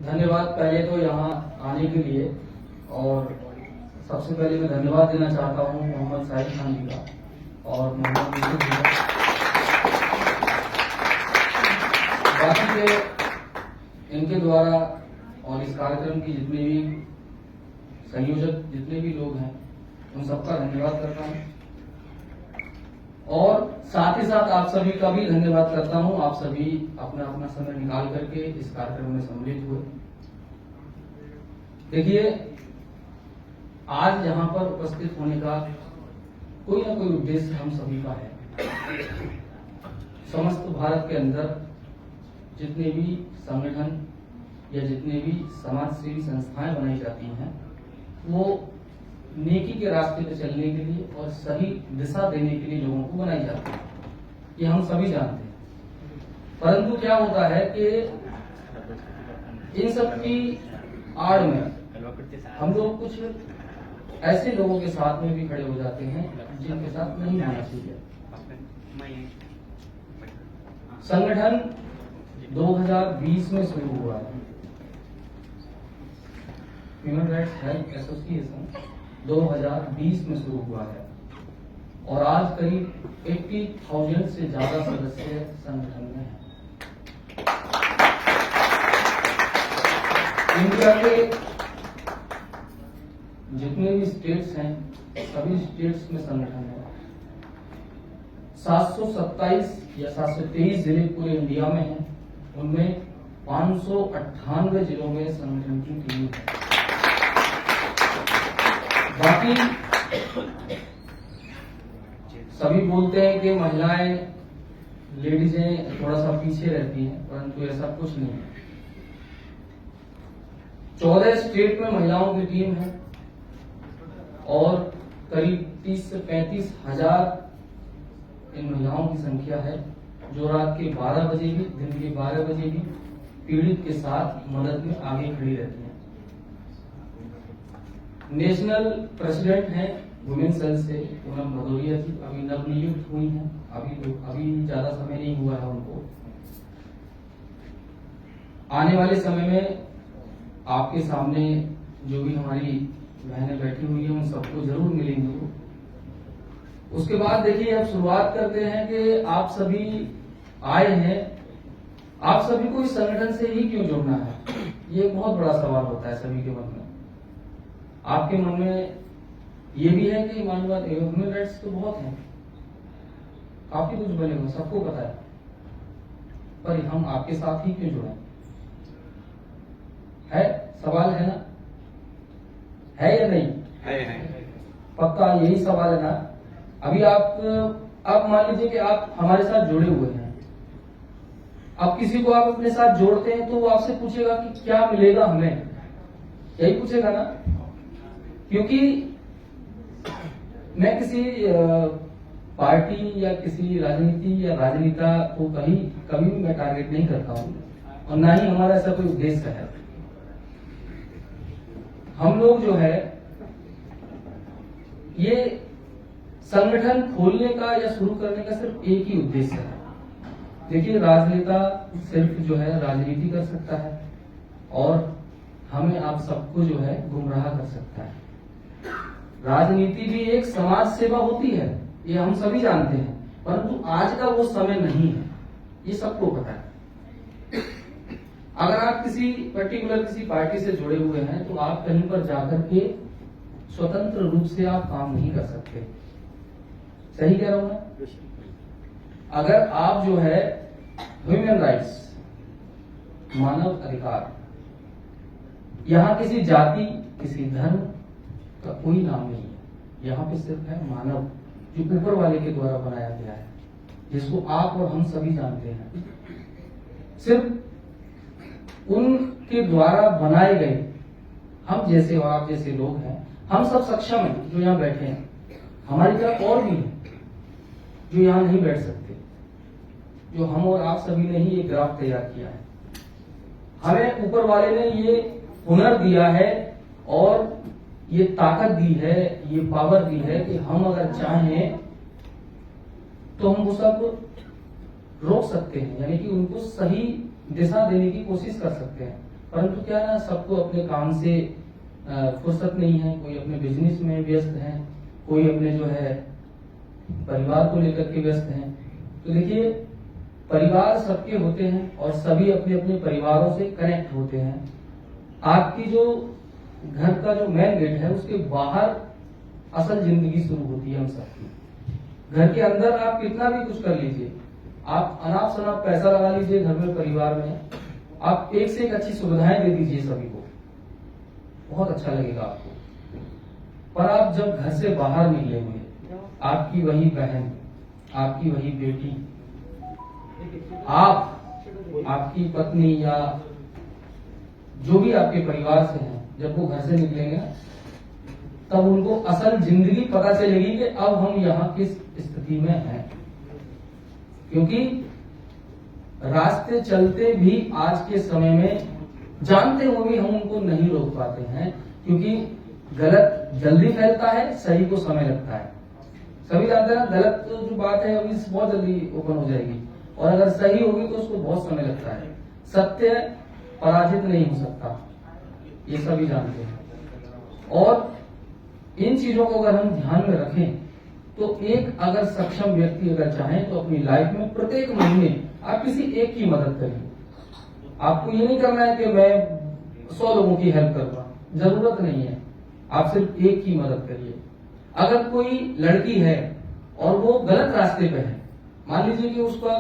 धन्यवाद पहले तो यहाँ आने के लिए। और सबसे पहले मैं धन्यवाद देना चाहता हूँ मोहम्मद साहिब खान जी का और मोहम्मद यूसुफ जी का। बाकी के इनके द्वारा और इस कार्यक्रम की जितने भी संयोजक जितने भी लोग हैं उन सबका धन्यवाद करता हूँ और साथ ही साथ आप सभी का भी धन्यवाद करता हूँ। आप सभी अपना अपना समय निकाल करके इस कार्यक्रम में सम्मिलित हुए। देखिए, आज यहाँ पर उपस्थित होने का कोई ना कोई उद्देश्य हम सभी का है। समस्त भारत के अंदर जितने भी संगठन या जितने भी समाज सेवी संस्थाएं बनाई जाती हैं वो नेकी के रास्ते पे चलने के लिए और सही दिशा देने के लिए लोगों को बनाई जाती है, ये हम सभी जानते हैं। परंतु क्या होता है कि इन सब की आड़ में हम लोग कुछ ऐसे लोगों के साथ में भी खड़े हो जाते हैं जिनके साथ नहीं होना चाहिए। संगठन 2020 में शुरू हुआ है, ह्यूमन राइट्स हेल्थ एसोसिएशन 2020 में शुरू हुआ है और आज करीब 80,000 से ज्यादा सदस्य संगठन में हैं। इंडिया के जितने भी स्टेट्स हैं सभी स्टेट्स में संगठन है। 727 या 723 जिले पूरे इंडिया में हैं, उनमें 598 जिलों में संगठन की टीम है। बाकी सभी बोलते हैं कि महिलाएं लेडीजें थोड़ा सा पीछे रहती हैं, परंतु ऐसा कुछ नहीं है। 14 स्टेट में महिलाओं की टीम है और करीब 30 से 35 हजार इन महिलाओं की संख्या है जो रात के 12 बजे भी दिन के 12 बजे भी पीड़ित के साथ मदद में आगे खड़ी रहती हैं। नेशनल प्रेसिडेंट हैं वुमेन सेल से पूनम भदौरिया जी, अभी नवनियुक्त हुई हैं, अभी ज्यादा समय नहीं हुआ है उनको। आने वाले समय में आपके सामने जो भी हमारी बहनें बैठी हुई हैं उन सबको जरूर मिलेंगे। उसके बाद देखिए, अब शुरुआत करते हैं कि आप सभी आए हैं, आप सभी को इस संगठन से ही क्यों जुड़ना है, ये एक बहुत बड़ा सवाल होता है सभी के मन में। आपके मन में ये भी है कि मानववाद ह्यूमन राइट्स तो बहुत हैं, काफी कुछ बने हुए सबको पता है, पर हम आपके साथ ही क्यों जुड़े है, सवाल है ना, है या नहीं? है। पक्का यही सवाल है ना। अभी आप मान लीजिए कि आप हमारे साथ जुड़े हुए हैं, अब किसी को आप अपने साथ जोड़ते हैं तो वो आपसे पूछेगा कि क्या मिलेगा हमें, यही पूछेगा ना। क्योंकि मैं किसी पार्टी या किसी राजनीति या राजनेता को कभी भी मैं टारगेट नहीं करता हूं और ना ही हमारा ऐसा कोई उद्देश्य है। हम लोग जो है ये संगठन खोलने का या शुरू करने का सिर्फ एक ही उद्देश्य है। देखिए, राजनेता सिर्फ जो है राजनीति कर सकता है और हमें आप सबको जो है गुमराह कर सकता है। राजनीति भी एक समाज सेवा होती है, ये हम सभी जानते हैं, परंतु आज का वो समय नहीं है, ये सबको पता है। अगर आप किसी पर्टिकुलर किसी पार्टी से जुड़े हुए हैं तो आप कहीं पर जाकर के स्वतंत्र रूप से आप काम नहीं कर सकते। सही कह रहा हूं मैं? अगर आप जो है ह्यूमन राइट्स मानव अधिकार, यहां किसी जाति किसी धर्म का कोई नाम नहीं है, यहाँ पे सिर्फ है मानव, जो ऊपर वाले के द्वारा बनाया गया है, जिसको आप और हम सभी जानते हैं। सिर्फ उनके द्वारा बनाए गए हम जैसे और आप जैसे लोग हैं, हम सब सक्षम हैं जो यहाँ बैठे हैं। हमारी तरफ और भी हैं जो यहाँ नहीं बैठ सकते, जो हम और आप सभी ने ही एक ग्राफ तैयार किया है। हमें ऊपर वाले ने ये हुनर दिया है और ये ताकत दी है, ये पावर दी है कि हम अगर चाहें तो हम वो सब रोक सकते हैं, यानी कि उनको सही दिशा देने की कोशिश कर सकते हैं। परंतु क्या ना, सबको अपने काम से फुर्सत नहीं है, कोई अपने बिजनेस में व्यस्त है, कोई अपने जो है परिवार को लेकर के व्यस्त हैं। तो देखिए, परिवार सबके होते हैं और सभी अपने अपने परिवारों से कनेक्ट होते हैं। आपकी जो घर का जो मेन गेट है उसके बाहर असल जिंदगी शुरू होती है हम सबकी। घर के अंदर आप कितना भी कुछ कर लीजिए, आप अनाप शनाप पैसा लगा लीजिए घर में, परिवार में आप एक से एक अच्छी सुविधाएं दे दीजिए सभी को, बहुत अच्छा लगेगा आपको। पर आप जब घर से बाहर निकलेंगे, आपकी वही बहन, आपकी वही बेटी, आपकी पत्नी या जो भी आपके परिवार से हैं, जब वो घर से निकलेंगे तब उनको असल जिंदगी पता चलेगी कि अब हम यहाँ किस स्थिति में हैं। क्योंकि रास्ते चलते भी आज के समय में जानते हुए भी हम उनको नहीं रोक पाते हैं, क्योंकि गलत जल्दी फैलता है, सही को समय लगता है। सभी जानते हैं गलत जो बात है अभी बहुत जल्दी ओपन हो जाएगी, और अगर सही होगी तो उसको बहुत समय लगता है। सत्य पराजित नहीं हो सकता, ये सभी जानते हैं। और इन चीजों को अगर हम ध्यान में रखें तो एक अगर सक्षम व्यक्ति अगर चाहे तो अपनी लाइफ में प्रत्येक महीने आप किसी एक की मदद करिए। आपको ये नहीं करना है कि मैं 100 लोगों की हेल्प करूंगा, जरूरत नहीं है। आप सिर्फ एक की मदद करिए। अगर कोई लड़की है और वो गलत रास्ते पे है, मान लीजिए कि उसका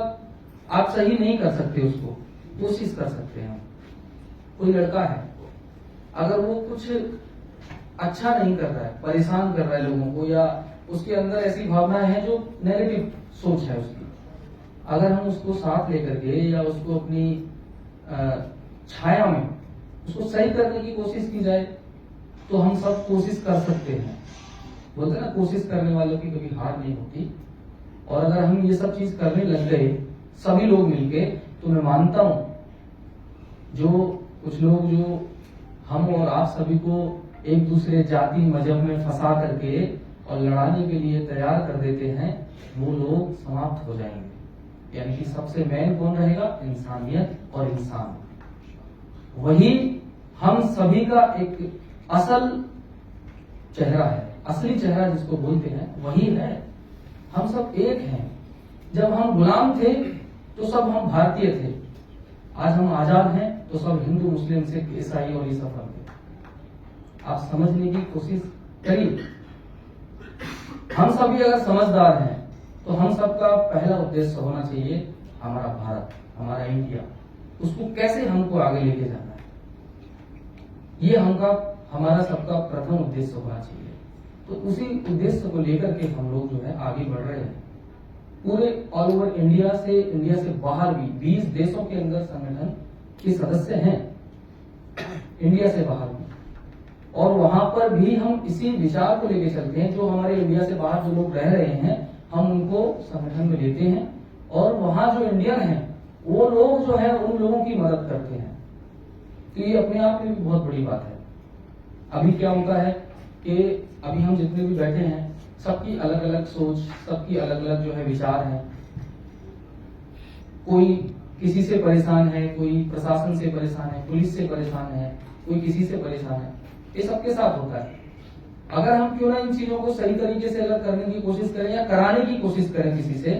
आप सही नहीं कर सकते, उसको कोशिश कर सकते हैं। कोई लड़का है, अगर वो कुछ अच्छा नहीं कर रहा है, परेशान कर रहा है लोगों को, या उसके अंदर ऐसी भावनाएं हैं जो नेगेटिव सोच है उसकी, अगर हम उसको साथ लेकर के या उसको अपनी छाया में उसको सही करने की कोशिश की जाए तो हम सब कोशिश कर सकते हैं। बोलते हैं ना, कोशिश करने वालों की कभी हार नहीं होती। और अगर हम ये सब चीज करने लग गए सभी लोग मिलके, तो मैं मानता हूं जो कुछ लोग जो हम और आप सभी को एक दूसरे जाति मजहब में फंसा करके और लड़ाने के लिए तैयार कर देते हैं, वो लोग समाप्त हो जाएंगे। यानी कि सबसे मेन कौन रहेगा? इंसानियत और इंसान। वही हम सभी का एक असल चेहरा है, असली चेहरा जिसको बोलते हैं वही है। हम सब एक हैं। जब हम गुलाम थे तो सब हम भारतीय थे, आज हम आजाद हैं तो सब हिंदू, मुस्लिम, सिख, ईसाई और ये सब हम थे। आप समझने की कोशिश करिए। हम सभी अगर समझदार हैं तो हम सबका पहला उद्देश्य होना चाहिए हमारा भारत, हमारा इंडिया, उसको कैसे हमको आगे लेके जाना है, ये हमारा सबका प्रथम उद्देश्य होना चाहिए। तो उसी उद्देश्य को लेकर के हम लोग जो है आगे बढ़ रहे हैं। पूरे ऑल ओवर इंडिया से बाहर भी 20 देशों के अंदर संगठन के सदस्य हैं, इंडिया से बाहर भी, और वहां पर भी हम इसी विचार को लेके चलते हैं। जो हमारे इंडिया से बाहर जो लोग रह रहे हैं, हम उनको संगठन में लेते हैं, और वहां जो इंडियन हैं वो लोग जो है उन लोगों की मदद करते हैं। तो ये अपने आप में भी बहुत बड़ी बात है। अभी क्या होता है कि अभी हम जितने भी बैठे हैं, सबकी अलग अलग सोच, सबकी अलग अलग जो है विचार हैं। कोई किसी से परेशान है, कोई प्रशासन से परेशान है, पुलिस से परेशान है, कोई किसी से परेशान है। ये सबके साथ होता है। अगर हम क्यों ना इन चीजों को सही तरीके से अगर करने की कोशिश करें या कराने की कोशिश करें किसी से,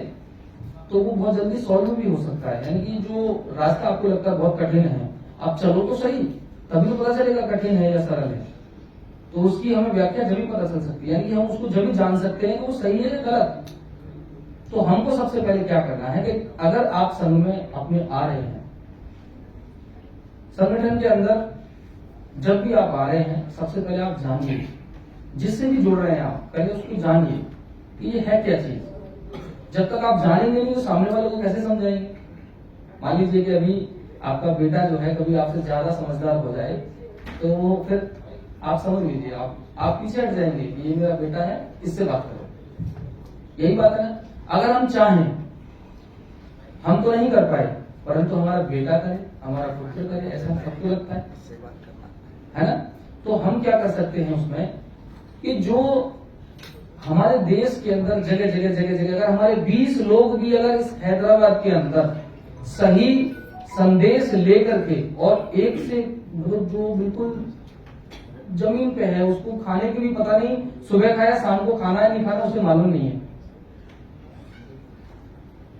तो वो बहुत जल्दी सॉल्व भी हो सकता है। यानी कि जो रास्ता आपको लगता है बहुत कठिन है, आप चलो तो सही, तभी तो पता चलेगा कठिन है या सरल है। तो उसकी हमें व्याख्या जब भी पता चल सकती है, यानी कि हम उसको जब भी जान सकते हैं कि वो सही है या गलत। तो हमको सबसे पहले क्या करना है कि अगर आप संघ में अपने आ रहे हैं, संगठन के अंदर जब भी आप आ रहे हैं, सबसे पहले आप जानिए, जिससे भी जुड़ रहे हैं आप पहले उसको जानिए कि ये है क्या चीज। जब तक आप जानेंगे नहीं तो सामने वाले को कैसे समझाएंगे। मान लीजिए कि अभी आपका बेटा जो है कभी आपसे ज्यादा समझदार हो जाए, तो वो फिर आप समझ लीजिए आप पीछे हट जाएंगे कि ये मेरा बेटा है, इससे बात करो। यही बात है ना। अगर हम चाहें, हम तो नहीं कर पाए, परंतु हमारा बेटा करे, हमारा पुत्र करे, ऐसा सबको लगता है ना। तो हम क्या कर सकते हैं उसमें कि जो हमारे देश के अंदर जगह जगह अगर हमारे 20 लोग भी अगर इस हैदराबाद के अंदर सही संदेश लेकर के, और एक से मतलब जो बिल्कुल जमीन पे है, उसको खाने की भी पता नहीं, सुबह खाया शाम को खाना है नहीं खाना उसे मालूम नहीं है,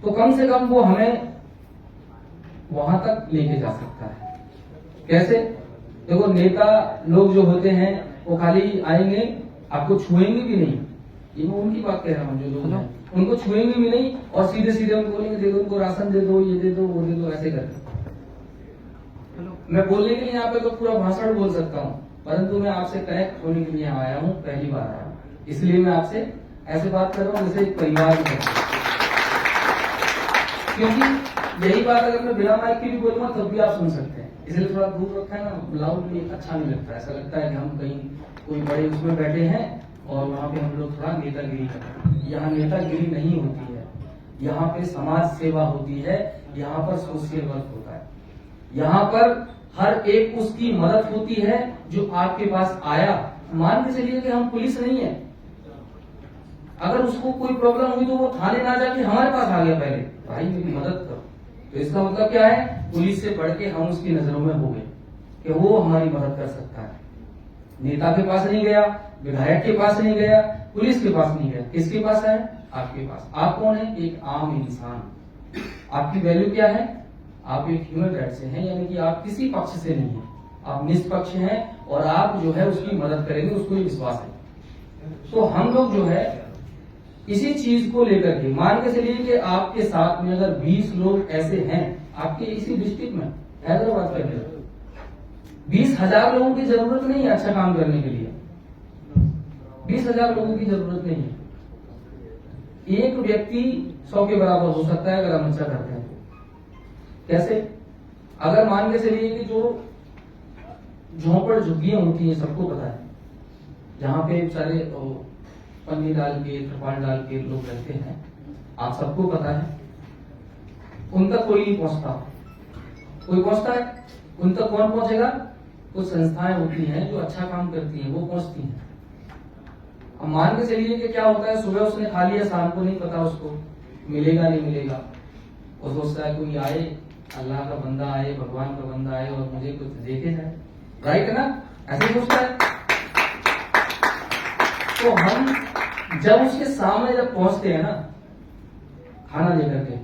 तो कम से कम वो हमें वहां तक लेके जा सकता है। कैसे? देखो, नेता लोग जो होते हैं वो खाली आएंगे, आपको छुएंगे भी नहीं, ये मैं उनकी बात कह रहा हूँ, जो लोग हैं उनको छुएंगे भी नहीं, और सीधे सीधे उनको बोलेंगे देखो उनको राशन दे दो, ये दे दो, वो दे दो, ऐसे करके। मैं बोलने के लिए यहाँ पे तो पूरा भाषण बोल सकता हूँ, परंतु मैं आपसे कनेक्ट होने के लिए आया हूँ, पहली बार आया हूँ, इसलिए मैं आपसे ऐसे बात कर रहा हूँ जैसे एक परिवार की तरह। क्योंकि यही बात अगर मैं बिना माइक के भी बोलूंगा तब भी आप सुन सकते हैं, इसलिए थोड़ा दूर रखा है ना, लाउड भी अच्छा नहीं लगता, ऐसा लगता है कि हम कहीं कोई बड़े उसमें बैठे हैं और वहां पे हम लोग थोड़ा नेतागिरी कर रहे हैं। यहाँ नेतागिरी नहीं होती है, यहाँ पे समाज सेवा होती है, यहाँ पर सोशल वर्क होता है, यहाँ पर हर एक उसकी मदद होती है जो आपके पास आया। मान के चलिए कि हम पुलिस नहीं है, अगर उसको कोई प्रॉब्लम हुई तो वो थाने ना जाके हमारे पास आ गया पहले, भाई मेरी मदद करो, तो इसका मतलब क्या है? पुलिस से बढ़ के हम उसकी नजरों में हो गए कि वो हमारी मदद कर सकता है। नेता के पास नहीं गया, विधायक के पास नहीं गया, पुलिस के पास नहीं गया, किसके पास है? आपके पास। आप कौन है? एक आम इंसान। आपकी वैल्यू क्या है? आप एक ह्यूमन राइट से हैं, यानी कि आप किसी पक्ष से नहीं है, आप निष्पक्ष हैं और आप जो है उसकी मदद करेंगे, उसको ही विश्वास है। तो हम लोग जो है इसी चीज को लेकर के, मान के चलिए कि आपके साथ में अगर 20 लोग ऐसे हैं आपके इसी डिस्ट्रिक्ट में, हैदराबाद के अंदर 20,000 लोगों की जरूरत नहीं है अच्छा काम करने के लिए, 20,000 लोगों की जरूरत नहीं है, एक व्यक्ति 100 के बराबर हो सकता है अगर हम अच्छा करते हैं। कैसे? अगर मान के चलिए कि जो झोंपड़ झुग्गियां होती हैं, सबको पता है, जहां पे सारे पन्नी डाल के त्रिपाल डाल के लोग रहते हैं, आप सबको पता है, उन तक कोई नहीं पहुंचता। कोई पहुंचता है? उन तक कौन पहुंचेगा? कुछ संस्थाएं होती हैं जो अच्छा काम करती हैं, वो पहुंचती हैं। अब मान के चलिए कि क्या होता है, सुबह उसने खा लिया, शाम को नहीं पता उसको मिलेगा नहीं मिलेगा, वो सोचता है कोई आए, अल्लाह का बंदा आए, भगवान का बंदा आए और मुझे कुछ देखे जाए, राइट है ना? ऐसे सोचता है। तो हम जब उसके सामने जब पहुंचते हैं ना खाना लेकर के,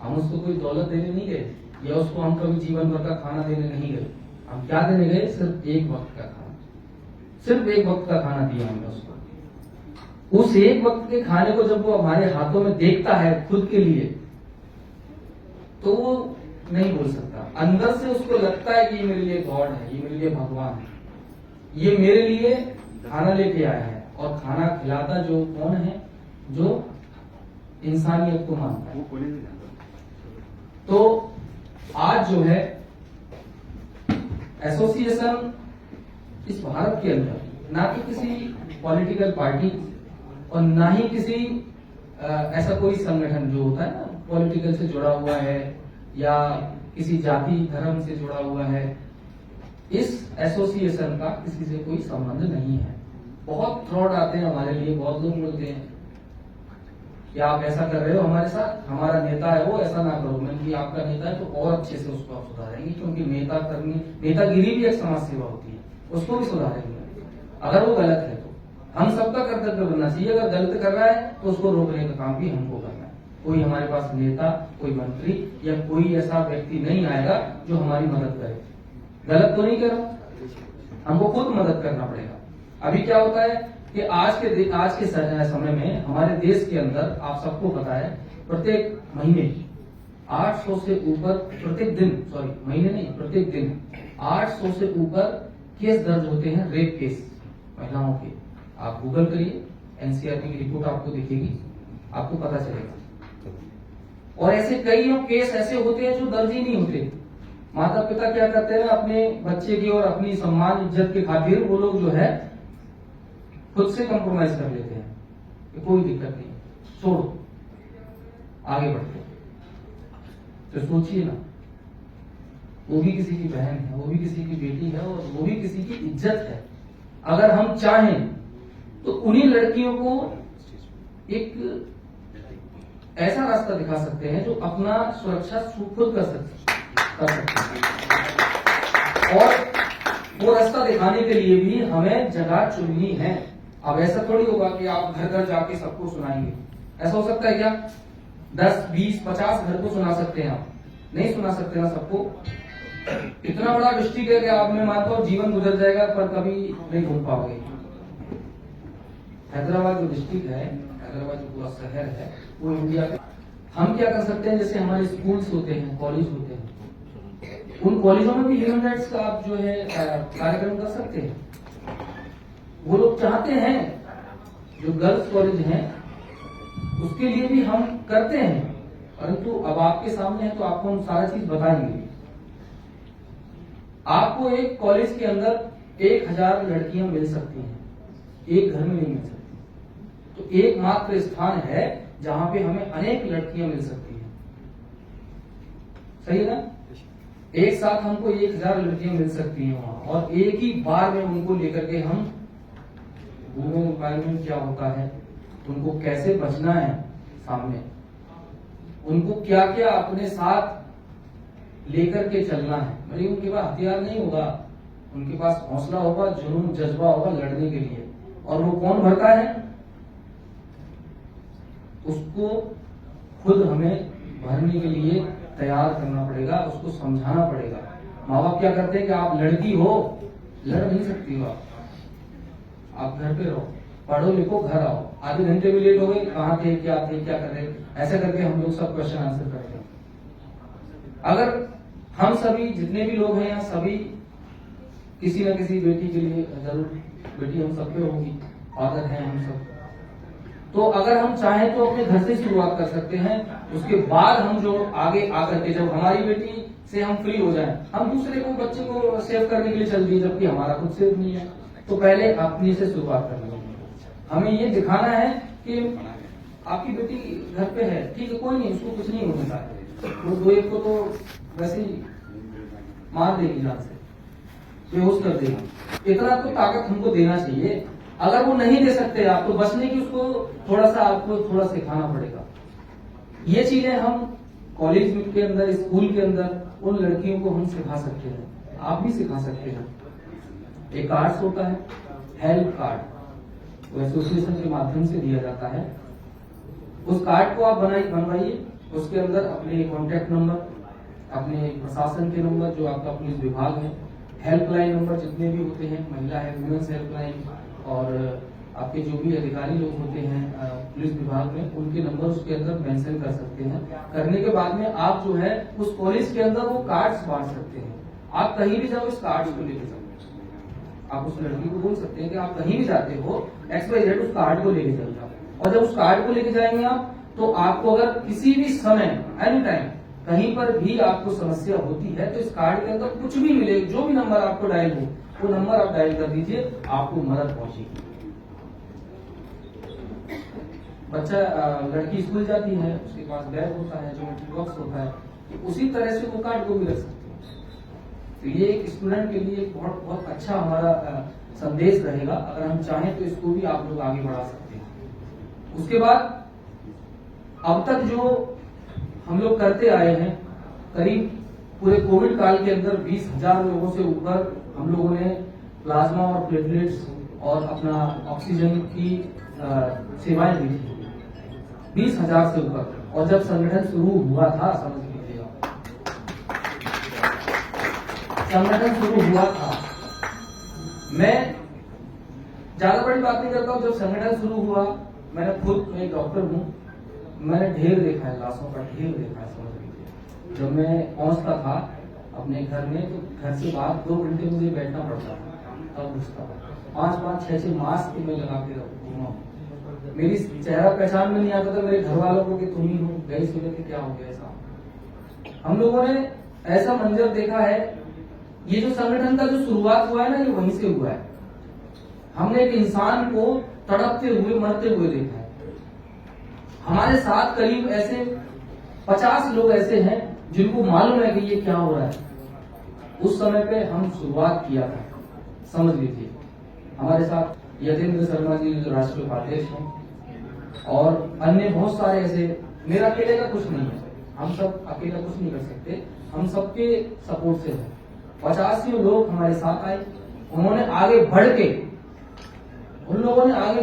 हम उसको कोई दौलत देने नहीं गए, या उसको हम कभी जीवन भर का खाना देने नहीं गए, हम क्या देने गए? सिर्फ एक वक्त का खाना, सिर्फ एक वक्त का खाना दिया हमने उसको। उस एक वक्त के खाने को जब वो हमारे हाथों में देखता है खुद के लिए, तो वो नहीं बोल सकता, अंदर से उसको लगता है कि ये मेरे लिए गॉड है, ये मेरे लिए भगवान है, ये मेरे लिए खाना लेके आया है। और खाना खिलाता जो कौन है? जो इंसानियत को मानता है। तो आज जो है एसोसिएशन इस भारत के अंदर ना कि किसी पॉलिटिकल पार्टी और ना ही किसी ऐसा कोई संगठन जो होता है ना पॉलिटिकल से जुड़ा हुआ है या किसी जाति धर्म से जुड़ा हुआ है, इस एसोसिएशन का किसी से कोई संबंध नहीं है। बहुत फ्रॉड आते हैं हमारे लिए, बहुत लोग बोलते हैं कि आप ऐसा कर रहे हो हमारे साथ, हमारा नेता है वो, ऐसा ना करो। मैंने कि आपका नेता है तो और अच्छे से उसको आप सुधारेंगे, क्योंकि नेतागिरी भी एक समाज सेवा होती है, उसको भी सुधारेंगे। अगर वो गलत है तो हम सबका कर्तव्य बनना चाहिए, अगर गलत कर रहा है तो उसको रोकने का काम भी हमको करना है। कोई हमारे पास नेता, कोई मंत्री या कोई ऐसा व्यक्ति नहीं आएगा जो हमारी मदद करे। गलत तो नहीं करो, हमको खुद मदद करना पड़ेगा। अभी क्या होता है कि आज के समय में हमारे देश के अंदर आप सबको पता है, प्रत्येक महीने 800 से ऊपर, प्रत्येक दिन, सॉरी महीने नहीं, प्रत्येक दिन 800 से ऊपर केस दर्ज होते हैं, रेप केस महिलाओं के। आप गूगल करिए, एनसीआरबी की रिपोर्ट आपको दिखेगी, आपको पता चलेगा। और ऐसे कई केस ऐसे होते हैं जो दर्ज ही नहीं होते। माता पिता क्या करते हैं, अपने बच्चे की और अपनी सम्मान इज्जत के खातिर वो लोग जो है खुद से कंप्रोमाइज कर लेते हैं कि कोई दिक्कत नहीं, छोड़ो, आगे बढ़ते। तो सोचिए ना, वो भी किसी की बहन है, वो भी किसी की बेटी है और वो भी किसी की इज्जत है। अगर हम चाहें तो उन्हीं लड़कियों को एक ऐसा रास्ता दिखा सकते हैं जो अपना सुरक्षा खुद कर सकते हैं। और वो रास्ता दिखाने के लिए भी हमें जगह चुननी है। अब ऐसा थोड़ी होगा कि आप घर घर जाके सबको सुनाएंगे, ऐसा हो सकता है क्या? 10, 20, 50 घर को सुना सकते हैं आप? नहीं सुना सकते ना सबको। इतना बड़ा डिस्ट्रिक्ट है कि आप, मैं मानता हूँ जीवन गुजर जाएगा पर कभी नहीं घूम पाओगे। हैदराबाद जो डिस्ट्रिक्ट है, हैदराबाद जो पूरा शहर है, वो इंडिया का। हम क्या कर सकते हैं, जैसे हमारे स्कूल्स होते हैं, कॉलेज होते हैं, उन कॉलेजों में भी ह्यूमन राइट्स का आप जो है कार्यक्रम कर सकते हैं। वो लोग चाहते हैं, जो गर्ल्स कॉलेज हैं उसके लिए भी हम करते हैं, परंतु अब आपके सामने है तो आपको हम सारा चीज बताएंगे। आपको एक कॉलेज के अंदर 1000 लड़कियां मिल सकती हैं, एक घर में नहीं मिल सकती। तो एकमात्र स्थान है जहां पे हमें अनेक लड़कियां मिल सकती हैं। सही है ना? एक साथ हमको 1000 लड़कियां मिल सकती हैं वहां, और एक ही बार में उनको लेकर के हम वुमेन एम्पावरमेंट क्या होता है, उनको कैसे बचना है सामने, उनको क्या क्या अपने साथ लेकर के चलना है। मतलब उनके पास हथियार नहीं होगा, उनके पास हौसला होगा, जुनून जज्बा होगा लड़ने के लिए। और वो कौन भरता है? उसको खुद हमें भरने के लिए तैयार करना पड़ेगा, उसको समझाना पड़ेगा। माँ बाप क्या करते हैं कि आप लड़की हो, लड़ नहीं सकती हो, आप घर पे रहो, पढ़ो लिखो, घर आओ, आधे घंटे भी लेट हो गए, कहाँ थे, क्या कर रहे, ऐसा करके हम लोग सब क्वेश्चन आंसर करते हैं। अगर हम सभी जितने भी लोग हैं यहाँ, सभी किसी न किसी बेटी के लिए जरूर, बेटी हम सब पे होगी, फादर हैं हम सब, तो अगर हम चाहें तो अपने घर से शुरुआत कर सकते हैं। उसके बाद हम जो आगे आकर के, जब हमारी बेटी से हम फ्री हो जाएं, हम दूसरे को, बच्चे को सेव करने के लिए चल दिए, जबकि हमारा खुद सेव नहीं है। तो पहले अपनी से शुरुआत करनी है। हमें ये दिखाना है कि आपकी बेटी घर पे है, ठीक है, कोई नहीं, उसको कुछ नहीं होता है, वो 2-1 को तो वैसे ही मार देगी, जान से बेहोश कर देगी। इतना तो ताकत हमको देना चाहिए। अगर वो नहीं दे सकते आप, तो बचने की उसको आपको थोड़ा सिखाना पड़ेगा। ये चीजें हम कॉलेज के अंदर, स्कूल के अंदर उन लड़कियों को हम सिखा सकते हैं, आप भी सिखा सकते हैं। एक कार्ड होता है, हेल्प कार्ड, वो एसोसिएशन के माध्यम से दिया जाता है। उस कार्ड को आप बनवाइए, उसके अंदर अपने कॉन्टैक्ट नंबर, अपने प्रशासन के नंबर, जो आपका पुलिस विभाग है, हेल्पलाइन नंबर जितने भी होते हैं, महिला है, वुमेन्स हेल्पलाइन, और आपके जो भी अधिकारी लोग होते हैं पुलिस विभाग में, उनके नंबर उसके अंदर मेंशन कर सकते हैं। करने के बाद में आप जो है उस कॉलेज के अंदर वो कार्ड्स बांट सकते हैं। आप कहीं भी जाओ, इस कार्ड्स को लेके जाओ। आप उस लड़की को बोल सकते हैं कि आप कहीं भी जाते हो, XYZ उस कार्ड को लेके जाइए। और जब उस कार्ड को लेके जाएंगे आप, तो आपको अगर किसी भी समय, एनी टाइम, कहीं पर भी आपको समस्या होती है, तो इस कार्ड के अंदर कुछ भी मिले, जो भी नंबर आपको डायल हो, वो नंबर आप डायल कर दीजिए, आपको मदद पहुंचेगी। बच्चा, लड़की स्कूल जाती है, उसके पास बैग होता है, ज्योमेट्री बॉक्स होता है, तो उसी तरह से वो कार्ड को भी रख सकते हैं। तो ये एक स्टूडेंट के लिए बहुत बहुत अच्छा हमारा संदेश रहेगा। अगर हम चाहें तो इसको भी आप लोग आगे बढ़ा सकते हैं। उसके बाद अब तक जो हम लोग करते आए हैं, करीब पूरे कोविड काल के अंदर 20,000 लोगों से ऊपर हम लोगों ने प्लाज्मा और प्लेटलेट्स और अपना ऑक्सीजन की सेवाएं दी थी, 20,000 से ऊपर। और जब संगठन शुरू हुआ था, समझ लीजिएगा, संगठन शुरू हुआ था, मैं ज्यादा बड़ी बात नहीं करता हूँ। जब संगठन शुरू हुआ, मैंने खुद एक डॉक्टर हूँ, मैंने ढेर देखा है, लाशों का ढेर देखा है, समझ लीजिए। जब मैं पहुंचता था अपने घर में, तो घर से बाहर 2 घंटे मुझे बैठना पड़ता था, तब उठता था। 5-5, 6-6 मास्क मैं लगा के रखूंगा। मेरी चेहरा पहचान में नहीं आता था मेरे घर वालों को कि तुम ही हो, गई सुबह के क्या हो गया ऐसा। हम लोगों ने ऐसा मंजर देखा है। ये जो संगठन का जो शुरुआत हुआ है ना, ये वहीं से हुआ है। हमने एक इंसान को तड़पते हुए, मरते हुए देखा है। हमारे साथ करीब ऐसे 50 लोग ऐसे हैं जिनको मालूम है कि ये क्या हो रहा है। उस समय पे हम शुरुआत किया था, समझ लीजिए। हमारे साथ यतेंद्र शर्मा जी जो राष्ट्रीय उपाध्यक्ष हैं, और अन्य बहुत सारे ऐसे मेरा अकेले का कुछ नहीं है, हम सब अकेला कुछ नहीं कर सकते, हम सबके सपोर्ट से है। 85 लोग हमारे साथ आए, उन्होंने आगे बढ़ के, उन लोगों ने आगे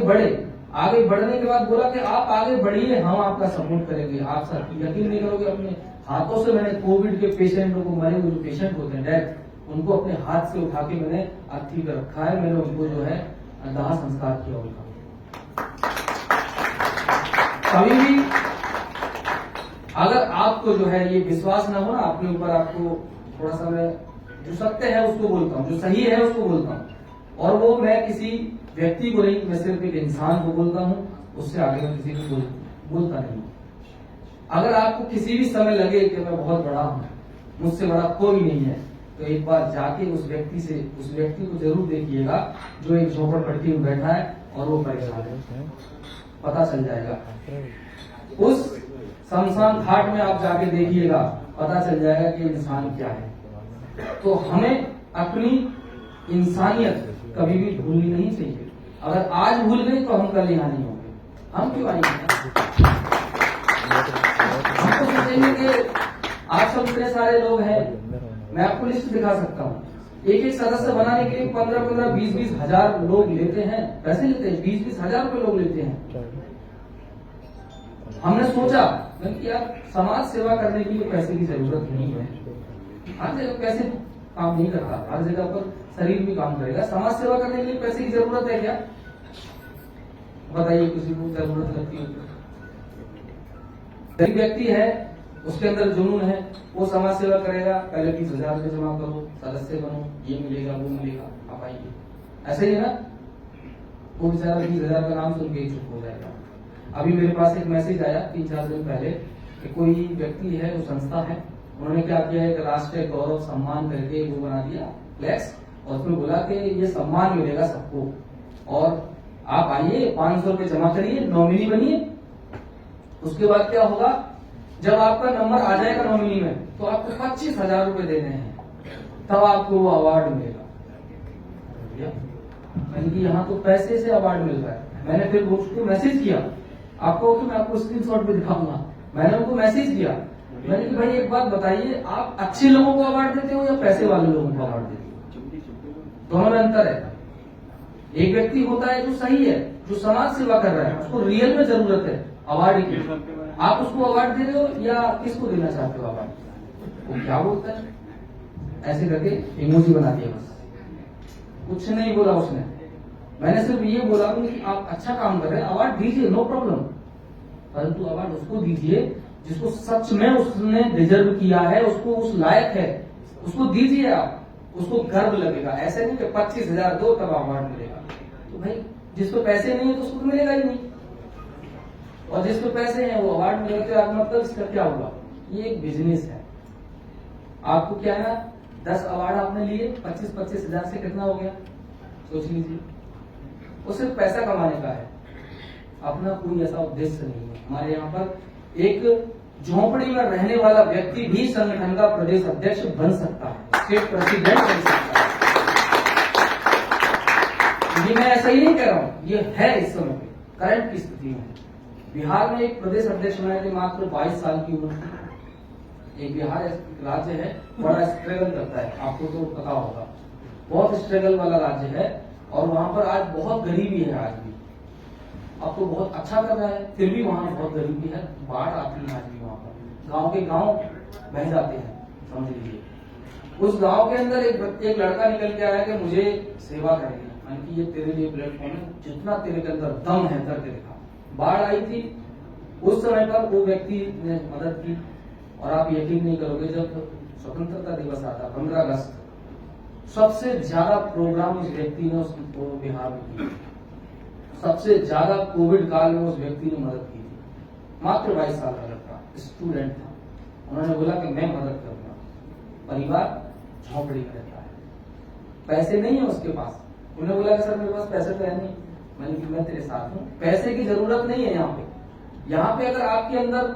बढ़ने के बाद बोला कि आप आगे बढ़िए, हम आपका सपोर्ट करेंगे। आप सब यकीन नहीं करोगे, अपने हाथों से मैंने कोविड के पेशेंटों को, मरे हुए जो पेशेंट होते हैं डेथ, उनको अपने हाथ से उठा के मैंने अर्थी पे रखा है, मैंने उनको जो है दाह संस्कार किया उनका। कभी भी अगर आपको जो है ये विश्वास ना हो ना अपने ऊपर, आपको थोड़ा सा, मैं जो सत्य है उसको बोलता हूँ, जो सही है उसको बोलता हूँ, और वो मैं किसी व्यक्ति को नहीं, मैं सिर्फ एक इंसान को बोलता हूँ, उससे आगे मैं किसी को बोलता नहीं। अगर आपको किसी भी समय लगे कि मैं बहुत बड़ा हूँ, मुझसे बड़ा कोई नहीं है, तो एक बार जाके उस व्यक्ति को जरूर देखिएगा जो एक झोपड़पट्टी में बैठा है और वो परेशान है, पता चल जाएगा। उस शमशान घाट में आप जाके देखिएगा, पता चल जाएगा कि इंसान क्या है। तो हमें अपनी इंसानियत कभी भी भूलनी नहीं चाहिए। अगर आज भूल गए तो हम कल यहाँ नहीं होंगे। हम क्यों आएंगे? हम तो सोचेंगे कि आप सब इतने सारे लोग हैं, मैं आपको लिस्ट दिखा सकता हूँ, एक सदस्य बनाने के लिए 15-15, 20-20 हजार लोग लेते हैं, पैसे लेते हैं, 20-20 हजार रुपए लोग लेते हैं। हमने सोचा कि यार समाज सेवा करने के लिए पैसे की जरूरत नहीं है, हर जगह पैसे काम नहीं करता, हर जगह पर शरीर भी काम करेगा। समाज सेवा करने के लिए पैसे की जरूरत है क्या? बताइए, किसी को जरूरत लगती है? गरीब व्यक्ति है, उसके अंदर जुनून है, वो समाज सेवा करेगा, पहले 20,000 रुपये जमा करो, सदस्य बनो, ये मिलेगा वो मिलेगा, आप आइए, ऐसे ही है ना। वो बेचारा 20,000 का नाम सुन के चुप हो जाएगा। अभी मेरे पास एक मैसेज आया 3-4 दिन पहले कि कोई व्यक्ति है, वो संस्था है, उन्होंने क्या किया है, राष्ट्रीय गौरव सम्मान करके वो बना दिया फ्लैक्स, और उसमें बोला कि ये सम्मान मिलेगा सबको, और आप आइए 500 रुपये जमा करिए, नॉमिनी बनिए। उसके बाद क्या होगा, जब आपका नंबर आ जाएगा नॉमिनी में, तो आपको 25,000 रुपये देने हैं, तब आपको वो अवार्ड मिलेगा। यहाँ तो पैसे से अवार्ड मिल रहा है। मैंने फिर उसको मैसेज किया, आपको कि मैं आपको स्क्रीनशॉट भी दिखाऊंगा, मैंने उनको मैसेज किया, मैंने कि भाई एक बात बताइए, आप अच्छे लोगों को अवार्ड देते हो या पैसे वाले लोगों को अवार्ड देते हो? दोनों में अंतर है। एक व्यक्ति होता है जो सही है, जो समाज सेवा कर रहा है, उसको रियल में जरूरत है अवार्ड की, आप उसको अवार्ड दे रहे हो या किसको देना चाहते हो अवार्ड? वो क्या बोलता है, ऐसे करके इमोजी बना दिया, बस कुछ नहीं बोला उसने। मैंने सिर्फ ये बोला कि आप अच्छा काम कर रहे हैं, अवार्ड दीजिए, नो प्रॉब्लम, परंतु अवार्ड उसको दीजिए जिसको सच में उसने डिजर्व किया है, उसको उस लायक है, उसको दीजिए आप, उसको गर्व लगेगा। ऐसे नहीं कि 25,000 दो तब अवार्ड मिलेगा। तो भाई जिसको पैसे नहीं है तो उसको तो मिलेगा ही नहीं, और जिसको पैसे हैं वो अवार्ड मिलेगा, तो मतलब इसका क्या हुआ? ये एक बिजनेस है। आपको क्या है ना, 10 अवार्ड आपने लिए, 25-25 हजार से कितना हो गया, सोच लीजिए। वो सिर्फ पैसा कमाने का है, अपना कोई ऐसा उद्देश्य नहीं है। हमारे यहाँ पर एक झोंपड़ी में रहने वाला व्यक्ति भी संगठन का प्रदेश अध्यक्ष बन सकता है, स्टेट प्रेसिडेंट बन सकता है। ये मैं ऐसा ही नहीं कह रहा हूं, ये है इस समय पे करंट की स्थिति में। बिहार में एक प्रदेश अध्यक्ष बनाने के मात्र 22 साल की उम्र थी। एक बिहार राज्य है, बड़ा स्ट्रगल करता है, आपको तो पता होगा, बहुत स्ट्रगल वाला राज्य है, और वहां पर आज बहुत गरीबी है। आज भी अब तो बहुत अच्छा कर रहा है, फिर भी वहां बहुत गरीबी है, बाढ़ आती है आज भी, वहां पर गांव के गांव बह जाते हैं, समझ लीजिए। उस गांव के अंदर एक लड़का निकल के आया कि मुझे सेवा करेंगे, मैंने कि ये तेरे लिए प्लेटफॉर्म है, जितना तेरे के अंदर दम है करके दिखा। बाढ़ आई थी, उस समय पर वो व्यक्ति ने मदद की, और आप यकीन नहीं करोगे, जब स्वतंत्रता दिवस आता 15 अगस्त, सबसे ज्यादा प्रोग्राम उस व्यक्ति ने उसको बिहार में किया, सबसे ज्यादा कोविड काल में उस व्यक्ति ने मदद की थी। मात्र 22 साल का लड़का, स्टूडेंट था, उन्होंने बोला कि मैं मदद करूंगा। परिवार झोंपड़ी में रहता है, पैसे नहीं है उसके पास, उन्होंने बोला कि सर मेरे पास पैसे तो है नहीं। मैंने कि मैं तेरे साथ हूं, पैसे की जरूरत नहीं है यहाँ पे। यहाँ पे अगर आपके अंदर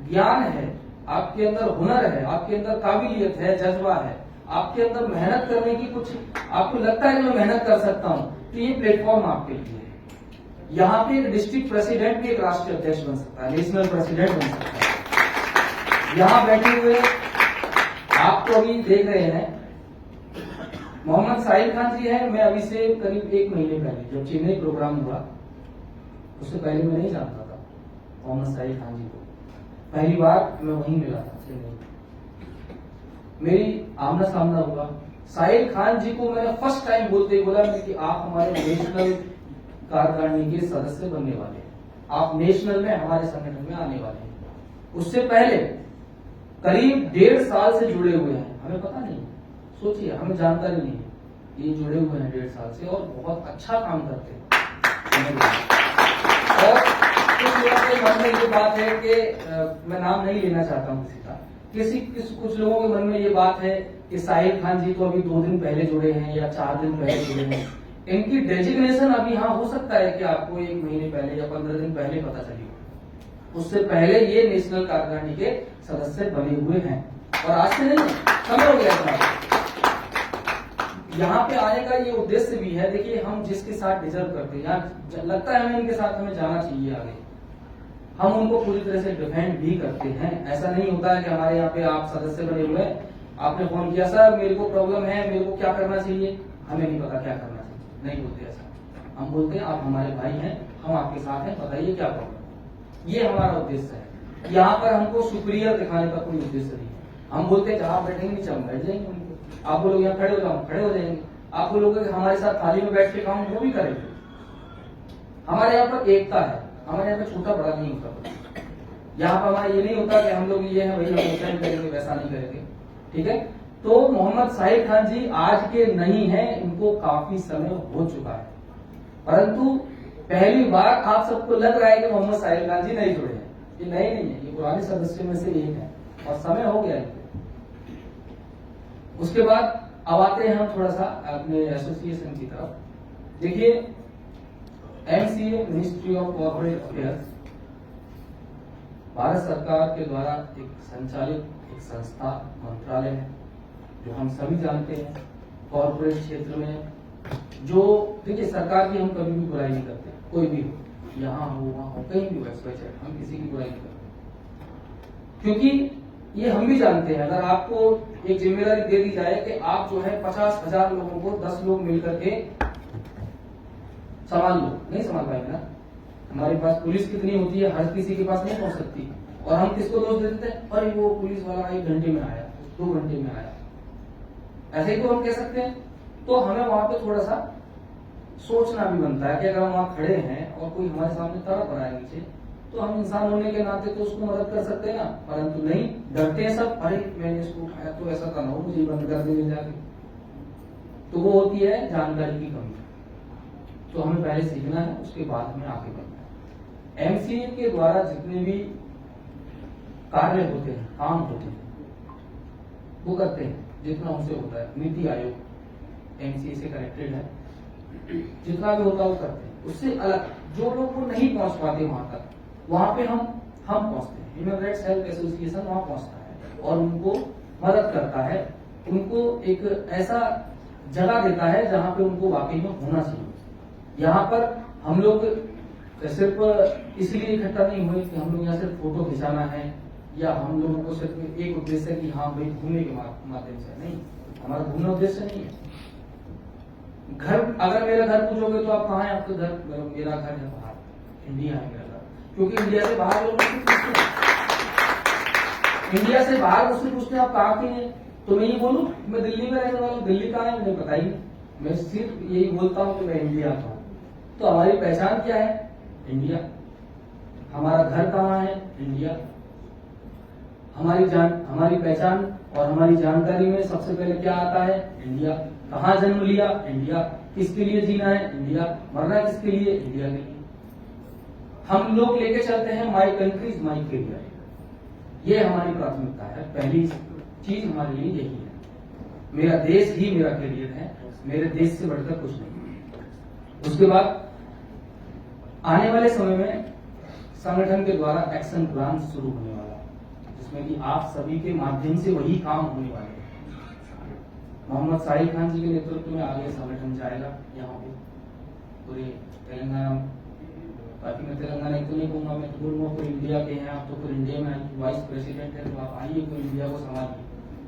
ज्ञान है, आपके अंदर हुनर है, आपके अंदर काबिलियत है, जज्बा है, आपके अंदर मेहनत करने की कुछ, आपको लगता है कि मैं मेहनत कर सकता हूं, तो ये प्लेटफॉर्म आपके लिए है। यहाँ पे एक डिस्ट्रिक्ट प्रेसिडेंट भी एक राष्ट्रीय अध्यक्ष बन सकता है, नेशनल प्रेसिडेंट बन सकता है। यहाँ बैठे हुए आप तो अभी देख रहे हैं मोहम्मद साहिल खान जी हैं। मैं अभी से करीब 1 महीने पहले जब चेन्नई प्रोग्राम हुआ, उससे पहले मैं नहीं जानता था मोहम्मद साहिल खान जी को। पहली बार मैं वहीं मिला था चेन्नई, मेरी आमना सामना हुआ। साहिल खान जी को मैंने फर्स्ट टाइम बोलते ही बोला कि आप हमारे नेशनल कार्यकारिणी के सदस्य बनने वाले हैं, आप नेशनल में हमारे संगठन में आने वाले हैं। उससे पहले करीब 1.5 साल से जुड़े हुए हैं, हमें पता नहीं, सोचिए हमें जानकारी नहीं है, ये जुड़े हुए हैं 1.5 साल से और बहुत अच्छा काम करते हैं। और कुछ लोगों के मन में ये बात है कि मैं नाम नहीं लेना चाहता हूं किसी का, कुछ लोगों के मन में ये बात है कि साहिल खान जी तो अभी 2 दिन पहले जुड़े हैं या 4 दिन पहले जुड़े हैं, इनकी डेजिग्नेशन अभी हाँ हो सकता है कि आपको 1 महीने पहले या 15 दिन पहले पता चली हो। उससे पहले ये नेशनल कार्यकारिणी के सदस्य बने हुए हैं और आज से नहीं, समय हो गया था। यहाँ पे आने का ये उद्देश्य भी है, देखिए हम जिसके साथ डिजर्व करते हैं, यहाँ लगता है हमें इनके साथ हमें जाना चाहिए आगे, हम उनको पूरी तरह से डिफेंड भी करते हैं। ऐसा नहीं होता है कि हमारे यहाँ पे आप सदस्य बने हुए हैं, आपने फोन किया सर मेरे को प्रॉब्लम है, मेरे को क्या करना चाहिए, हमें नहीं पता क्या करना चाहिए, नहीं बोलते ऐसा। हम बोलते हैं आप हमारे भाई हैं, हम आपके साथ हैं, बताइए क्या प्रॉब्लम। ये हमारा उद्देश्य है। यहाँ पर हमको सुपीरियर दिखाने का कोई उद्देश्य नहीं है। हम बोलते हैं जहां बैठेंगे नीचे हम बैठ जाएंगे, उनको आप बोलोगे यहाँ खड़े हो जाओ, खड़े हो जाएंगे। आप बोलोगे कि हमारे साथ थाली में बैठ के खाऊं, वो भी करेंगे। हमारे यहाँ पर एकता है, हमारे यहाँ पे छोटा बड़ा नहीं होता। यहाँ पर हमारा ये नहीं होता कि हम लोग ये है वही हम ऐसा नहीं करेंगे वैसा नहीं करेंगे, ठीक है। तो मोहम्मद साहिल खान जी आज के नहीं है, इनको काफी समय हो चुका है, परंतु पहली बार आप सबको लग रहा है कि मोहम्मद साहिल खान जी नहीं जुड़े हैं। ये नए नहीं है, ये पुराने सदस्यों में से एक है और समय हो गया इनको। उसके बाद अब आते हैं हम थोड़ा सा अपने एसोसिएशन की तरफ। देखिए MCA ministry of corporate affairs Bharat सरकार के द्वारा एक संचालित एक संस्था मंत्रालय है, जो हम सभी जानते हैं कॉर्पोरेट क्षेत्र में। जो देखिए सरकार की हम कभी भी बुराई नहीं करते, कोई भी हो, यहाँ हो वहां हो, कहीं भी वैसे हम किसी की बुराई नहीं करते, क्योंकि ये हम भी जानते हैं अगर आपको एक जिम्मेदारी दे दी जाए कि आप जो है 50,000 लोगों को 10 लोग मिलकर के संभाल लो, नहीं संभाल पाएंगे ना। हमारे पास पुलिस कितनी होती है, हर किसी के पास नहीं पहुंच सकती, और हम किसको दोष दे देते हैं, अरे वो पुलिस वाला 1 घंटे में आया, 2 घंटे में आया, ऐसे ही तो हम कह सकते हैं। तो हमें वहां पे थोड़ा सा सोचना भी बनता है कि अगर हम वहां खड़े हैं और कोई हमारे सामने तड़प रहा है नीचे, तो हम इंसान होने के नाते तो उसको मदद कर सकते हैं ना, परंतु नहीं, डरते हैं सब, अरे मैंने इसको उठाया तो ऐसा करना हो, मुझे बंद कर देने जाके। तो वो होती है जानकारी की कमी। तो हमें पहले सीखना है, उसके बाद हमें आगे बढ़ना है। एमसीए के द्वारा जितने भी कार्य होते हैं, काम होते हैं, वो करते हैं जितना उनसे होता है। नीति आयोग एमसीए से कनेक्टेड है, जितना भी होता है वो करते हैं। उससे अलग जो लोग वो नहीं पहुंच पाते वहां तक, वहां पे हम पहुंचते हैं। ह्यूमन राइट्स हेल्प एसोसिएशन वहां पहुंचता है और उनको मदद करता है, उनको एक ऐसा जगह देता है जहां पे उनको वाकई में होना चाहिए। यहाँ पर हम लोग सिर्फ इसलिए इकट्ठा नहीं हुए कि हम लोग यहाँ सिर्फ फोटो खिंचाना है, या हम लोगों को सिर्फ एक उद्देश्य है कि हाँ भाई घूमने के माध्यम से, नहीं, हमारा घूमना उद्देश्य नहीं है। घर, अगर मेरा घर पूछोगे तो आप कहाँ है आपका घर, मेरा घर है बाहर, इंडिया है मेरा घर, क्योंकि इंडिया से बाहर लोग मुझसे पूछते हैं, इंडिया से बाहर मुझसे पूछते हैं आप कहाँ के हैं, तो मैं ये बोलूं मैं दिल्ली में रहने वाला हूँ, दिल्ली कहाँ है मुझे पता ही नहीं, मैं सिर्फ यही बोलता हूँ कि मैं इंडिया का हूँ। तो हमारी पहचान क्या है, इंडिया। हमारा घर कहाँ है, इंडिया। हमारी पहचान और हमारी जानकारी में सबसे पहले क्या आता है, इंडिया। कहाँ जन्म लिया, इंडिया। किसके लिए जीना है, इंडिया। मरना किसके लिए, इंडिया के लिए। हम लोग लेके चलते हैं my country is my career, ये हमारी प्राथमिकता है। पहली चीज हमारे लिए यही है, मेरा देश ही मेरा करियर है, मेरे देश से बढ़कर कुछ नहीं। उसके बाद आने वाले समय में संगठन के द्वारा एक्शन प्लान शुरू होने वाला है, जिसमें कि आप सभी के माध्यम से वही काम होने वाले हैं। मोहम्मद साहिल खान जी के नेतृत्व में आगे संगठन जाएगा, यहाँ पे पूरे तेलंगाना बाकी मैं तेलंगाना एक तो नहीं कहूँगा, मैं तो बोलूँगा कोई इंडिया के हैं आप, तो कोई इंडिया में वाइस प्रेसिडेंट है, तो आप आइए कोई इंडिया को संभालिए।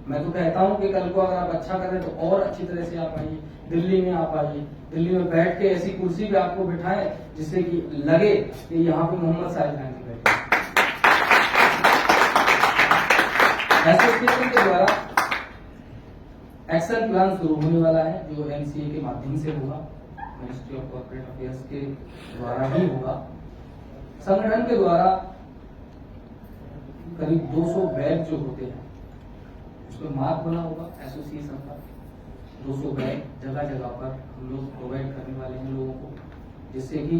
मैं तो कहता हूँ कि कल को अगर आप अच्छा करें तो और अच्छी तरह से आप आइए, दिल्ली में आप आइए, दिल्ली में बैठ के ऐसी कुर्सी पे आपको बिठाएं जिससे कि लगे कि यहाँ पे मोहम्मद साहिब खान जी बैठे। एसोसिएशन के द्वारा एक्शन प्लान शुरू होने वाला है, जो एमसीए के माध्यम से होगा, मिनिस्ट्री ऑफ कॉर्पोरेट अफेयर्स के द्वारा ही होगा। संगठन के द्वारा करीब 200 बैग जो होते हैं उसमें मार्क बना होगा एसोसिएशन का। 200 बैग जगह जगह पर हम लोग प्रोवाइड करने वाले हैं लोगों को, जिससे कि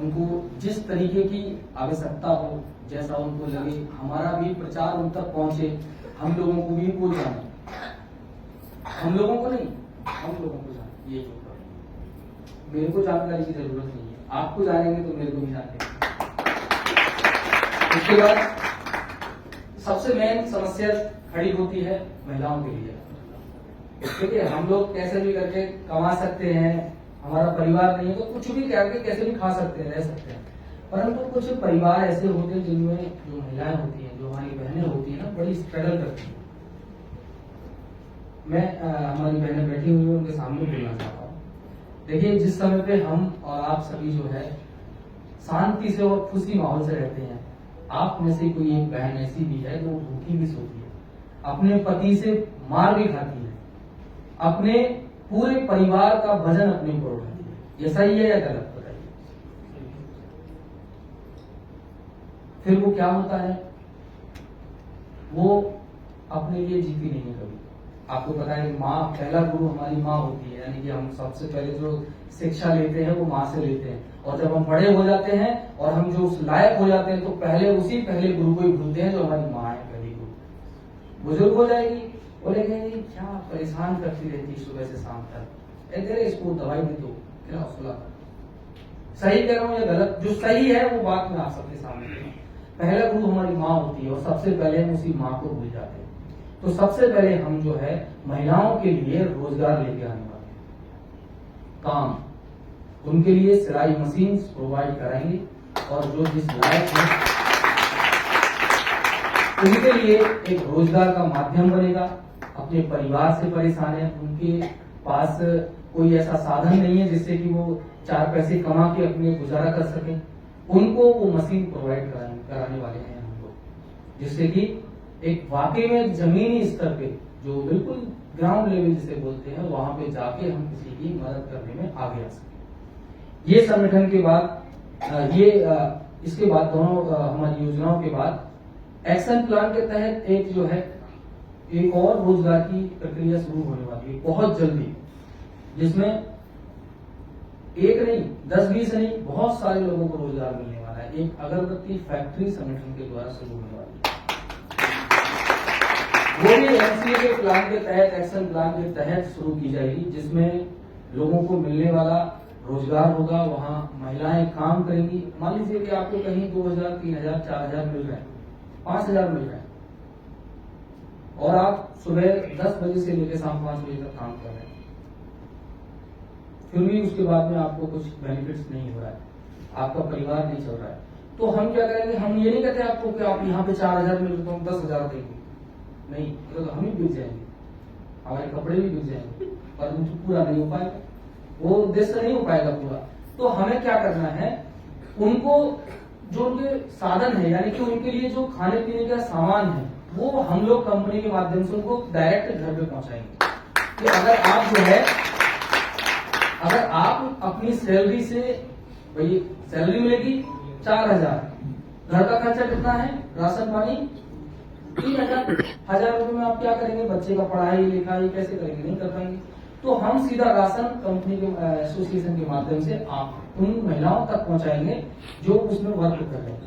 उनको जिस तरीके की आवश्यकता हो, जैसा उनको लगे, हमारा भी प्रचार उन तक पहुंचे, हम लोगों को भी वो जाने, हम लोगों को नहीं, हम लोगों को जाने। ये जो मेरे को जानकारी की जरूरत नहीं है, आपको जानेंगे तो मेरे को भी जानेंगे। उसके बाद सबसे मेन समस्या खड़ी होती है महिलाओं के लिए। देखिए, हम लोग कैसे भी करके कमा सकते हैं, हमारा परिवार नहीं है तो कुछ भी करके कैसे भी खा सकते हैं, रह सकते हैं, परंतु कुछ परिवार ऐसे होते हैं जिनमें जो महिलाएं होती हैं, जो हमारी बहनें होती हैं ना, बड़ी स्ट्रगल करती हैं। मैं हमारी बहनें बैठी हुई हैं, उनके सामने बोलना चाहता हूँ। देखिए, जिस समय पे हम और आप सभी जो है शांति से और खुशी माहौल से रहते हैं, आप में से कोई एक बहन ऐसी भी है जो भूखी भी सोती है, अपने पति से मार भी खाती है, अपने पूरे परिवार का वजन अपने ऊपर उठाती है। ये सही है या गलत, बताइए। फिर वो क्या होता है, वो अपने लिए जीती नहीं है कभी। आपको पता है माँ, पहला गुरु हमारी माँ होती है, यानी कि हम सबसे पहले जो शिक्षा लेते हैं वो माँ से लेते हैं, और जब हम बड़े हो जाते हैं और हम जो उस लायक हो जाते हैं तो उसी पहले गुरु को ही भूलते हैं जो हमारी माँ है, पहली गुरु। बुजुर्ग हो जाएगी, बोलेंगे क्या परेशान करती रहती सुबह से शाम तक, इसको दवाई दे दो, क्या सुला। सही कह रहा हूँ या गलत? जो सही है वो बात मैं आप सबके सामने करूँ। पहला गुरु हमारी माँ होती है और सबसे पहले हम उसी माँ को भूल जाते हैं। तो सबसे पहले हम जो है महिलाओं के लिए रोजगार लेके आने वाले हैं, काम, उनके लिए सिलाई मशीन प्रोवाइड कराएंगे, और जो जिस लायक है उनके लिए एक रोजगार का माध्यम बनेगा। अपने परिवार से परेशान है, उनके पास कोई ऐसा साधन नहीं है जिससे कि वो 4 पैसे कमा के अपने गुजारा कर सके, उनको वो मशीन प्रोवाइड कराने वाले हैं हम लोग, जिससे कि एक वाकई में जमीनी स्तर पे, जो बिल्कुल ग्राउंड लेवल जिसे बोलते हैं, वहां पे जाके हम किसी की मदद करने में आगे आ सके। ये संगठन के बाद इसके बाद दोनों हमारी योजनाओं के बाद एक्शन प्लान के तहत एक जो है एक और रोजगार की प्रक्रिया शुरू होने वाली है बहुत जल्दी, जिसमें एक नहीं 10-20 नहीं बहुत सारे लोगों को रोजगार मिलने वाला है। एक अगरबत्ती फैक्ट्री संगठन के द्वारा शुरू होने वाली है, वो भी एमसीए के प्लान के तहत, एक्शन प्लान के तहत शुरू की जाएगी, जिसमें लोगों को मिलने वाला रोजगार होगा। वहां महिलाएं काम करेंगी। मान लीजिए कि आपको कहीं 2000, 3000, 4000 मिल रहे हैं, 5000 मिल रहे हैं, और आप सुबह 10 बजे से लेकर शाम 5 बजे तक काम कर रहे हैं, फिर भी उसके बाद में आपको कुछ बेनिफिट्स नहीं हो रहा है, आपका परिवार नहीं चल रहा है, तो हम क्या करेंगे? हम ये नहीं कहते आपको कि आप यहाँ पे 4000 मिल रहे तो हम 10,000 देंगे, नहीं, तो हम ही बिक जाएंगे, हमारे कपड़े भी बिक जाएंगे, परंतु पूरा नहीं हो पाएगा, वो उद्देश्य नहीं हो पाएगा पूरा। तो हमें क्या करना है, उनको जो उनके साधन है, यानी कि उनके लिए जो खाने पीने का सामान है, वो हम लोग कंपनी के माध्यम से उनको डायरेक्ट घर पे पहुंचाएंगे। कि अगर आप अपनी सैलरी से, भाई सैलरी मिलेगी 4000, घर का खर्चा कितना है, राशन पानी 3000, 1000 रुपए में आप क्या करेंगे? बच्चे का पढ़ाई लिखाई कैसे करेंगे? नहीं कर पाएंगे। तो हम सीधा राशन कंपनी के एसोसिएशन के माध्यम से आप उन महिलाओं तक पहुंचाएंगे जो उसमें वर्क कर रहे हैं,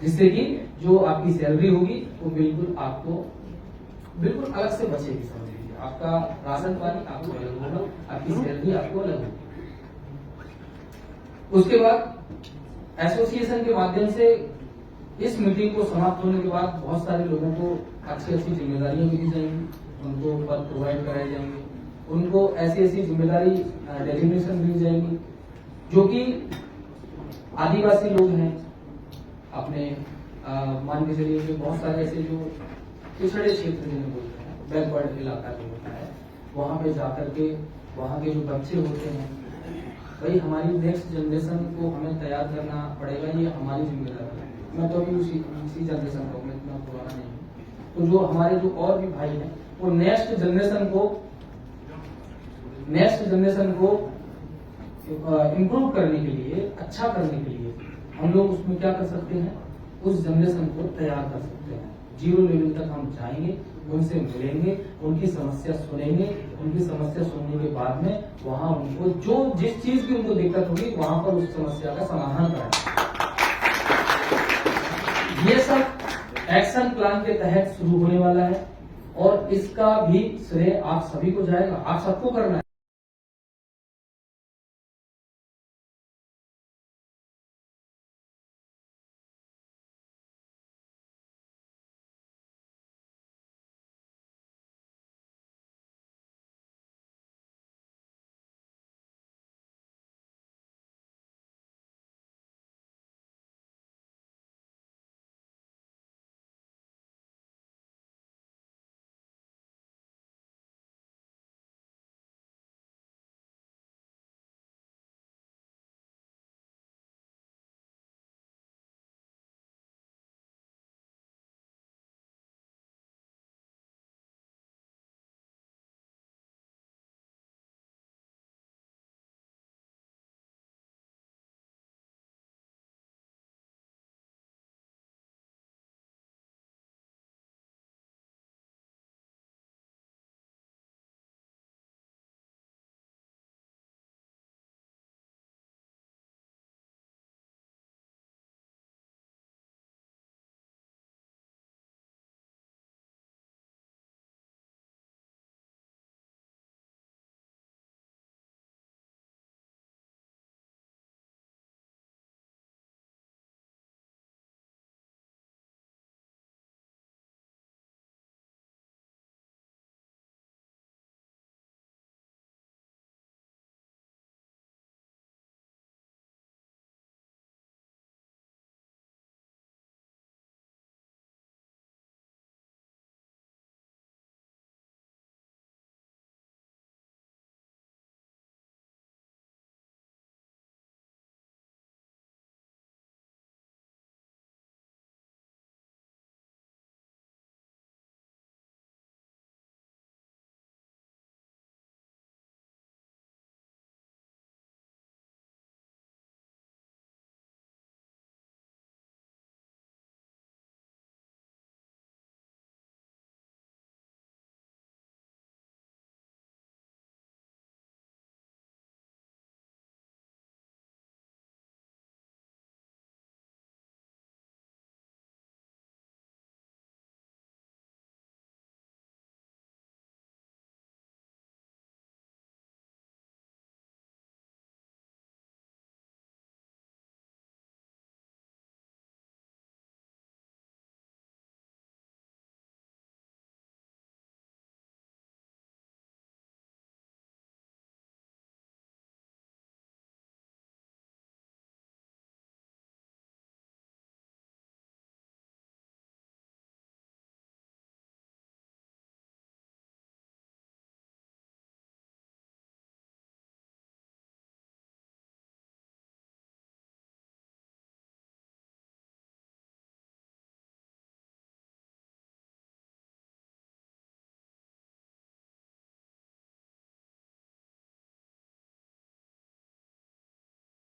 जिससे कि जो आपकी सैलरी होगी वो बिल्कुल आपको बिल्कुल अलग से बचेगी। समझ लीजिए, आपका राशन पानी आपको अलग होगा, आपकी सैलरी आपको अलग होगी। उसके बाद एसोसिएशन के माध्यम से इस मीटिंग को समाप्त होने के बाद बहुत सारे लोगों को अच्छी अच्छी जिम्मेदारियां भी दी जाएंगी, उनको पद प्रोवाइड कराए जाएंगे, उनको ऐसी ऐसी जिम्मेदारी डेजिग्नेशन दी जाएगी जो कि आदिवासी लोग हैं अपने, मान के चलिए कि बहुत सारे ऐसे जो पिछड़े क्षेत्र जिन्हें बोलते हैं, बैकवर्ड इलाका जो होता है, वहां पे जाकर के वहां के जो बच्चे होते हैं, भाई हमारी नेक्स्ट जनरेशन को हमें तैयार करना पड़ेगा, ये हमारी जिम्मेदारी है। मैं तो अभी उसी जनरेशन का हूँ, मैं इतना पुराना नहीं हूँ। तो जो हमारे जो और भी भाई हैं, वो नेक्स्ट जनरेशन को इम्प्रूव करने के लिए, अच्छा करने के लिए हम लोग उसमें क्या कर सकते हैं, उस जनरेशन को तैयार कर सकते हैं। 0 लेवल तक हम जाएंगे, उनसे मिलेंगे, उनकी समस्या सुनेंगे, उनकी समस्या सुनने के बाद में वहां उनको जो जिस चीज की उनको दिक्कत होगी वहां पर उस समस्या का समाधान कराएंगे। ये सब एक्शन प्लान के तहत शुरू होने वाला है और इसका भी श्रेय आप सभी को जाएगा, आप सबको करना है।